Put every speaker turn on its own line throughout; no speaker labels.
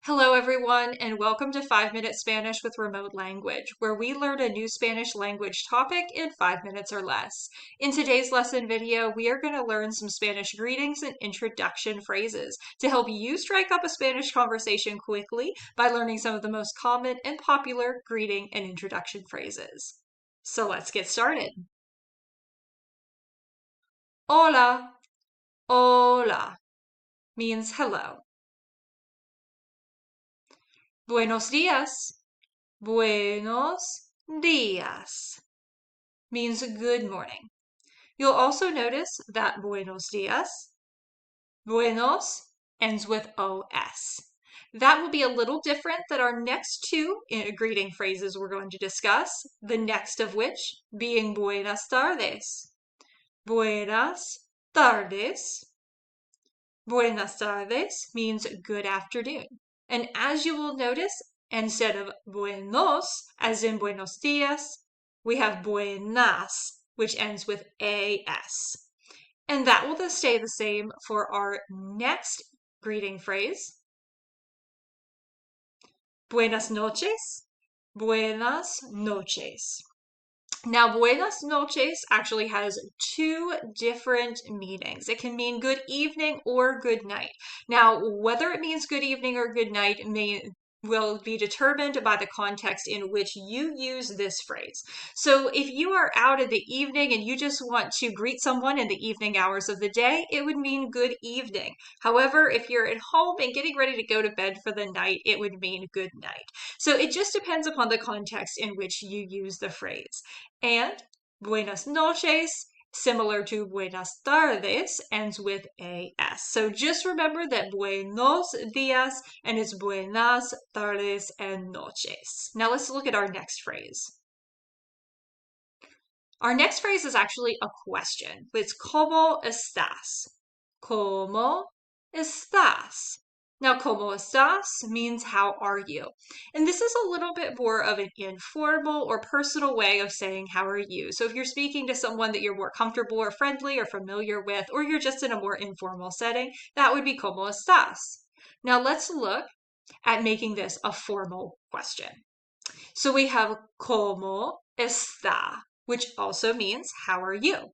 Hello, everyone, and welcome to 5-Minute Spanish with Remote Language, where we learn a new Spanish language topic in 5 minutes or less. In today's lesson video, we are going to learn some Spanish greetings and introduction phrases to help you strike up a Spanish conversation quickly by learning some of the most common and popular greeting and introduction phrases. So let's get started. Hola, hola means hello. Buenos días. Buenos días means good morning. You'll also notice that buenos días, buenos ends with os. That will be a little different than our next two greeting phrases we're going to discuss, the next of which being buenas tardes. Buenas tardes. Buenas tardes means good afternoon. And as you will notice, instead of buenos, as in buenos dias, we have buenas, which ends with as. And that will stay the same for our next greeting phrase. Buenas noches. Buenas noches. Now, buenas noches actually has two different meanings. It can mean good evening or good night. Now, whether it means good evening or good night will be determined by the context in which you use this phrase. So if you are out in the evening and you just want to greet someone in the evening hours of the day, it would mean good evening. However, if you're at home and getting ready to go to bed for the night, it would mean good night. So it just depends upon the context in which you use the phrase. And buenas noches, similar to buenas tardes, ends with as. So just remember that buenos días and it's buenas tardes and noches. Now let's look at our next phrase. Our next phrase is actually a question. It's ¿Cómo estás? ¿Cómo estás? Now, ¿Cómo estás means how are you? And this is a little bit more of an informal or personal way of saying how are you. So if you're speaking to someone that you're more comfortable or friendly or familiar with, or you're just in a more informal setting, that would be ¿Cómo estás? Now let's look at making this a formal question. So we have ¿Cómo está? Which also means how are you?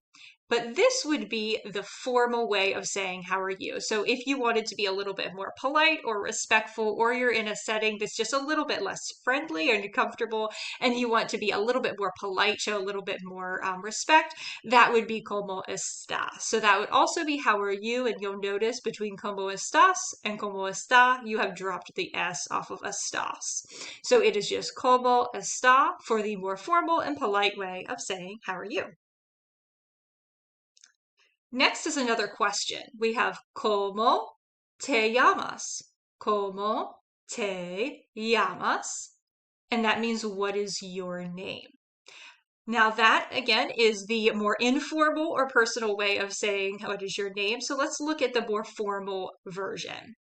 But this would be the formal way of saying how are you. So if you wanted to be a little bit more polite or respectful, or you're in a setting that's just a little bit less friendly and comfortable, and you want to be a little bit more polite, show a little bit more respect, that would be ¿Cómo está? So that would also be how are you, and you'll notice between ¿Cómo estás and ¿Cómo está, you have dropped the S off of estás. So it is just ¿Cómo está for the more formal and polite way of saying how are you. Next is another question. We have ¿Cómo te llamas? ¿Cómo te llamas? And that means what is your name? Now that, again, is the more informal or personal way of saying what is your name. So let's look at the more formal version.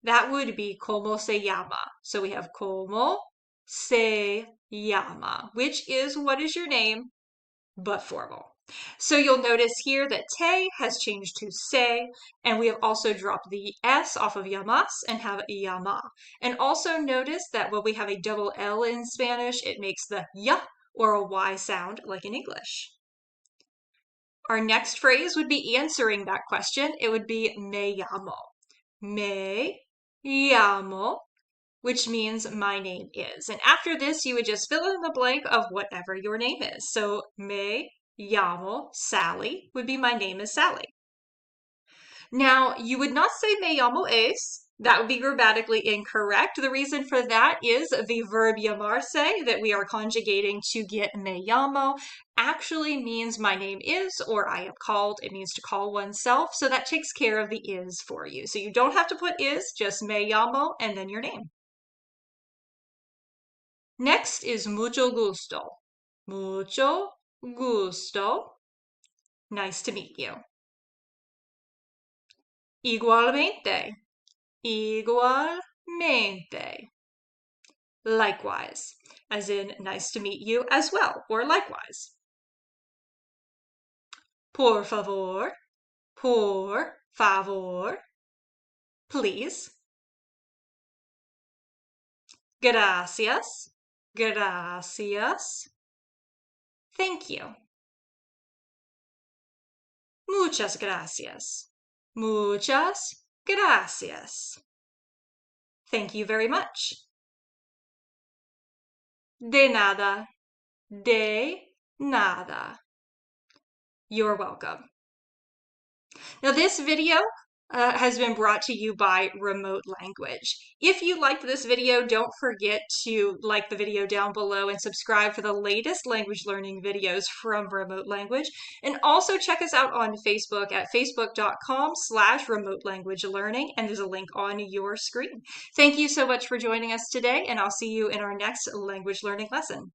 That would be ¿Cómo se llama? So we have ¿Cómo se llama? Which is what is your name, but formal. So you'll notice here that te has changed to se, and we have also dropped the s off of llamas and have llama. And also notice that when we have a double L in Spanish, it makes the y or a y sound like in English. Our next phrase would be answering that question. It would be me llamo. Me llamo, which means my name is. And after this, you would just fill in the blank of whatever your name is. So me llamo Sally would be my name is Sally. Now, you would not say me llamo es. That would be grammatically incorrect. The reason for that is the verb llamarse that we are conjugating to get me llamo actually means my name is, or I am called. It means to call oneself. So that takes care of the is for you. So you don't have to put is, just me llamo and then your name. Next is mucho gusto. Mucho gusto. Nice to meet you. Igualmente. Igualmente. Likewise, as in nice to meet you as well, or likewise. Por favor. Por favor. Please. Gracias. Gracias. Thank you. Muchas gracias. Muchas gracias. Thank you very much. De nada. De nada. You're welcome. Now, this video has been brought to you by Remote Language. If you liked this video, don't forget to like the video down below and subscribe for the latest language learning videos from Remote Language. And also check us out on Facebook at facebook.com/remote language learning. And there's a link on your screen. Thank you so much for joining us today, and I'll see you in our next language learning lesson.